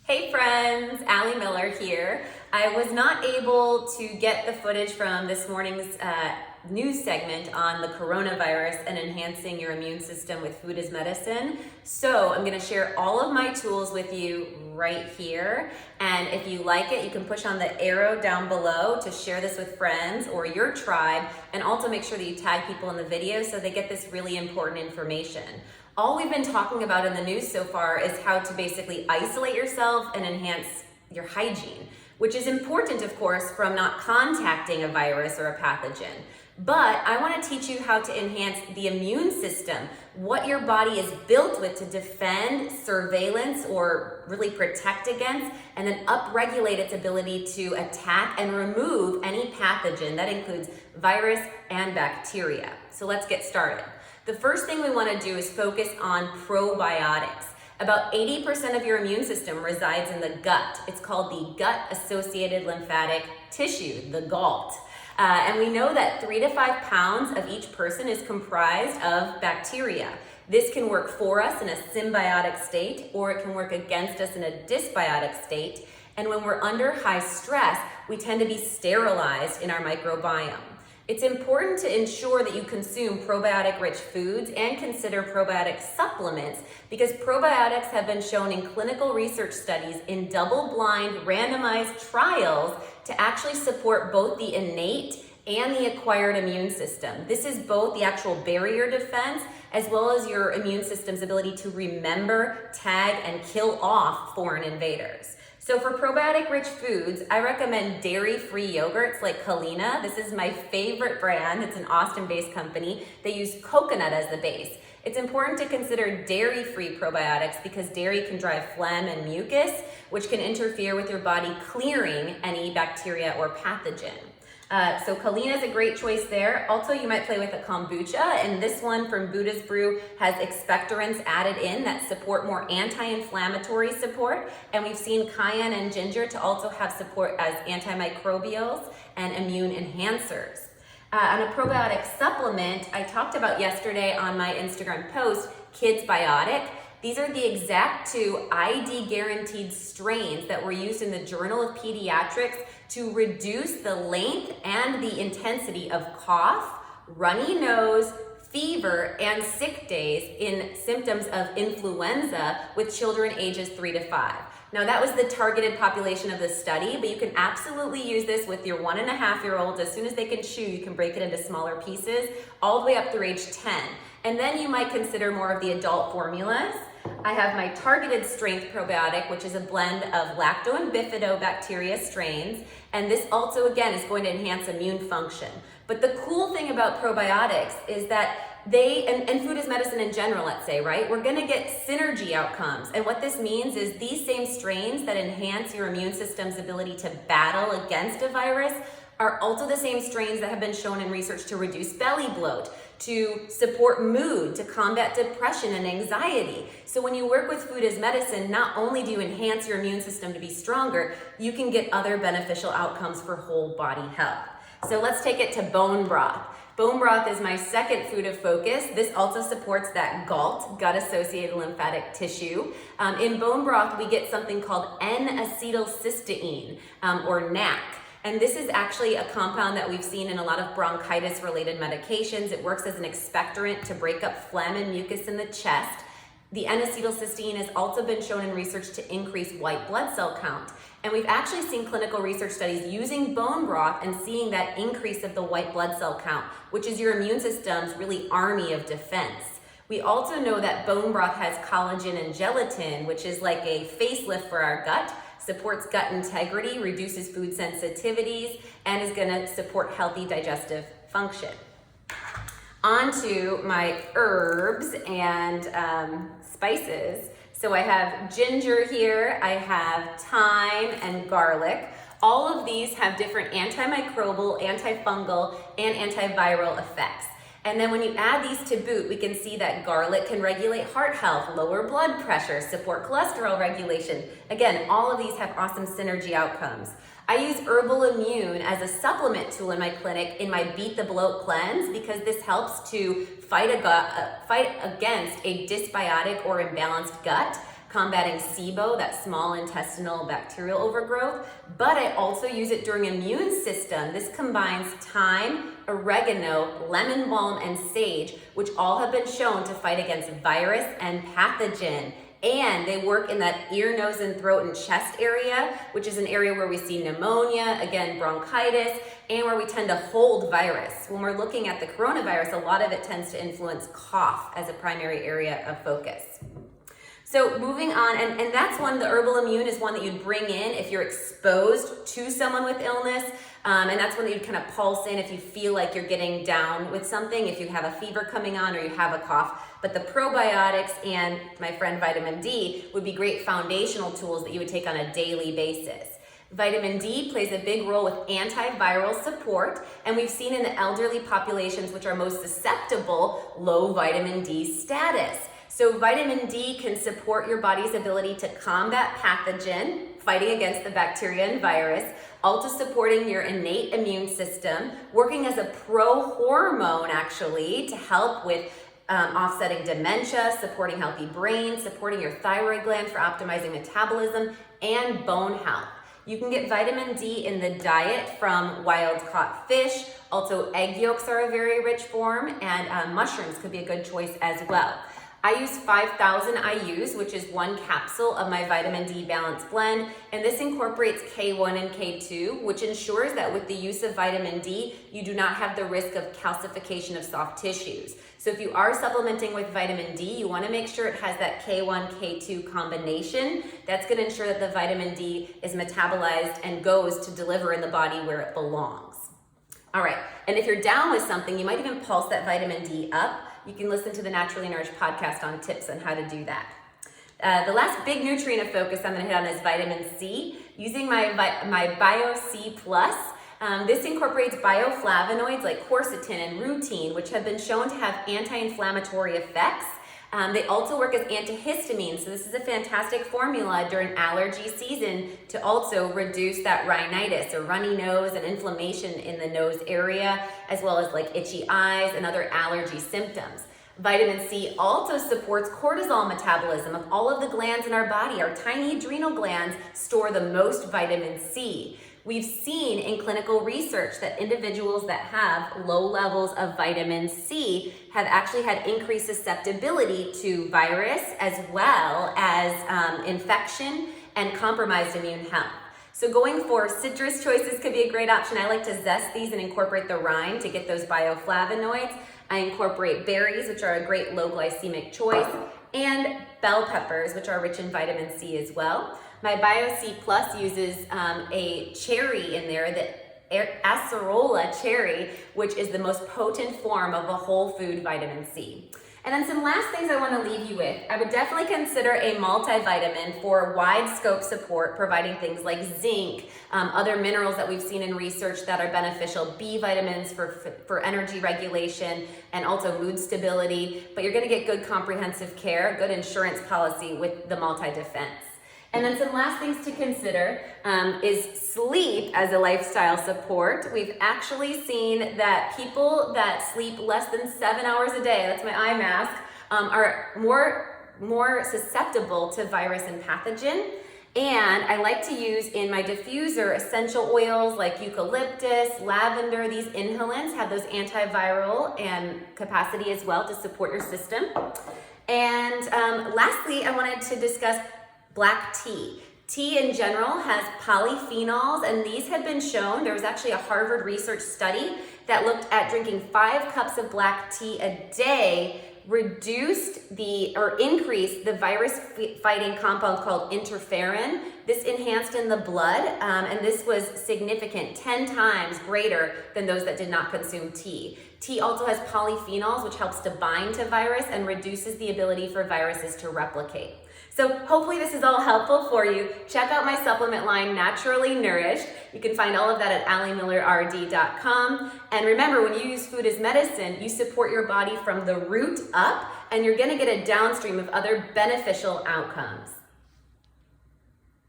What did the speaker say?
Hey friends, Allie Miller here. I was not able to get the footage from this morning's news segment on the coronavirus and enhancing your immune system with food as medicine. So I'm going to share all of my tools with you right here. And if you like it, you can push on the arrow down below to share this with friends or your tribe, and also make sure that you tag people in the video so they get this really important information. All we've been talking about in the news so far is how to basically isolate yourself and enhance your hygiene, which is important, of course, from not contacting a virus or a pathogen. But I want to teach you how to enhance the immune system, what your body is built with to defend, surveillance, or really protect against, and then upregulate its ability to attack and remove any pathogen. That includes virus and bacteria. So let's get started. The first thing we want to do is focus on probiotics. About 80% of your immune system resides in the gut. It's called the gut-associated lymphatic tissue, the GALT. And we know that 3 to 5 pounds of each person is comprised of bacteria. This can work for us in a symbiotic state, or it can work against us in a dysbiotic state. And when we're under high stress, we tend to be sterilized in our microbiome. It's important to ensure that you consume probiotic-rich foods and consider probiotic supplements, because probiotics have been shown in clinical research studies in double-blind randomized trials to actually support both the innate and the acquired immune system. This is both the actual barrier defense as well as your immune system's ability to remember, tag, and kill off foreign invaders. So for probiotic-rich foods, I recommend dairy-free yogurts like Kalina. This is my favorite brand. It's an Austin-based company. They use coconut as the base. It's important to consider dairy-free probiotics because dairy can drive phlegm and mucus, which can interfere with your body clearing any bacteria or pathogen. So Kalina is a great choice there. Also, you might play with a kombucha, and this one from Buddha's Brew has expectorants added in that support more anti-inflammatory support, and we've seen cayenne and ginger to also have support as antimicrobials and immune enhancers. On a probiotic supplement, I talked about yesterday on my Instagram post, Kids Biotic. These are the exact 2 ID guaranteed strains that were used in the Journal of Pediatrics to reduce the length and the intensity of cough, runny nose, fever, and sick days in symptoms of influenza with children ages 3 to 5. Now, that was the targeted population of the study, but you can absolutely use this with your 1.5-year-old. As soon as they can chew, you can break it into smaller pieces, all the way up through age 10. And then you might consider more of the adult formulas. I have my targeted strength probiotic, which is a blend of lacto and bifidobacteria strains. And this also, again, is going to enhance immune function. But the cool thing about probiotics is that and food as medicine in general, let's say, right? We're gonna get synergy outcomes. And what this means is these same strains that enhance your immune system's ability to battle against a virus are also the same strains that have been shown in research to reduce belly bloat, to support mood, to combat depression and anxiety. So when you work with food as medicine, not only do you enhance your immune system to be stronger, you can get other beneficial outcomes for whole body health. So let's take it to bone broth. Bone broth is my second food of focus. This also supports that GALT, gut-associated lymphatic tissue. In bone broth, we get something called N-acetylcysteine, or NAC. And this is actually a compound that we've seen in a lot of bronchitis-related medications. It works as an expectorant to break up phlegm and mucus in the chest. The N-acetylcysteine has also been shown in research to increase white blood cell count. And we've actually seen clinical research studies using bone broth and seeing that increase of the white blood cell count, which is your immune system's really army of defense. We also know that bone broth has collagen and gelatin, which is like a facelift for our gut, supports gut integrity, reduces food sensitivities, and is going to support healthy digestive function. On to my herbs and spices. So I have ginger here, I have thyme and garlic. All of these have different antimicrobial, antifungal, and antiviral effects. And then when you add these to boot, we can see that garlic can regulate heart health, lower blood pressure, support cholesterol regulation. Again, all of these have awesome synergy outcomes. I use Herbal Immune as a supplement tool in my clinic in my Beat the Bloat cleanse because this helps to fight against a dysbiotic or imbalanced gut. combating SIBO, that small intestinal bacterial overgrowth, but I also use it during immune system. This combines thyme, oregano, lemon balm, and sage, which all have been shown to fight against virus and pathogen. And they work in that ear, nose, and throat and chest area, which is an area where we see pneumonia, again, bronchitis, and where we tend to hold virus. When we're looking at the coronavirus, a lot of it tends to influence cough as a primary area of focus. So moving on, and that's one, the herbal immune is one that you'd bring in if you're exposed to someone with illness, and that's one that you'd kind of pulse in if you feel like you're getting down with something, if you have a fever coming on or you have a cough. But the probiotics and my friend vitamin D would be great foundational tools that you would take on a daily basis. Vitamin D plays a big role with antiviral support, and we've seen in the elderly populations, which are most susceptible, low vitamin D status. So vitamin D can support your body's ability to combat pathogen, fighting against the bacteria and virus, also supporting your innate immune system, working as a pro-hormone actually to help with offsetting dementia, supporting healthy brains, supporting your thyroid gland for optimizing metabolism, and bone health. You can get vitamin D in the diet from wild-caught fish. Also, egg yolks are a very rich form, and mushrooms could be a good choice as well. I use 5,000 IUs, which is one capsule of my vitamin D balance blend, and this incorporates K1 and K2, which ensures that with the use of vitamin D, you do not have the risk of calcification of soft tissues. So if you are supplementing with vitamin D, you want to make sure it has that K1, K2 combination. That's going to ensure that the vitamin D is metabolized and goes to deliver in the body where it belongs. All right, and if you're down with something, you might even pulse that vitamin D up. You can listen to the Naturally Nourished podcast on tips on how to do that. The last big nutrient of focus I'm going to hit on is vitamin C. Using my Bio C Plus, this incorporates bioflavonoids like quercetin and rutin, which have been shown to have anti-inflammatory effects. They also work as antihistamines, so this is a fantastic formula during allergy season to also reduce that rhinitis or runny nose and inflammation in the nose area, as well as like itchy eyes and other allergy symptoms. Vitamin C also supports cortisol metabolism of all of the glands in our body. Our tiny adrenal glands store the most vitamin C. We've seen in clinical research that individuals that have low levels of vitamin C have actually had increased susceptibility to virus as well as infection and compromised immune health. So going for citrus choices could be a great option. I like to zest these and incorporate the rind to get those bioflavonoids. I incorporate berries, which are a great low glycemic choice, and bell peppers, which are rich in vitamin C as well. My Bio C Plus uses a cherry in there, the acerola cherry, which is the most potent form of a whole food vitamin C. And then some last things I want to leave you with. I would definitely consider a multivitamin for wide scope support, providing things like zinc, other minerals that we've seen in research that are beneficial, B vitamins for energy regulation, and also mood stability. But you're going to get good comprehensive care, good insurance policy with the multi-defense. And then some last things to consider is sleep as a lifestyle support. We've actually seen that people that sleep less than 7 hours a day, that's my eye mask, are more susceptible to virus and pathogen. And I like to use in my diffuser essential oils like eucalyptus, lavender. These inhalants have those antiviral and capacity as well to support your system. And lastly, I wanted to discuss black tea. Tea in general has polyphenols, and these have been shown. There was actually a Harvard research study that looked at drinking 5 cups of black tea a day increased the virus-fighting compound called interferon. This enhanced in the blood, and this was significant, 10 times greater than those that did not consume tea. Tea also has polyphenols, which helps to bind to virus and reduces the ability for viruses to replicate. So hopefully this is all helpful for you. Check out my supplement line, Naturally Nourished. You can find all of that at AllieMillerRD.com. And remember, when you use food as medicine, you support your body from the root up, and you're gonna get a downstream of other beneficial outcomes.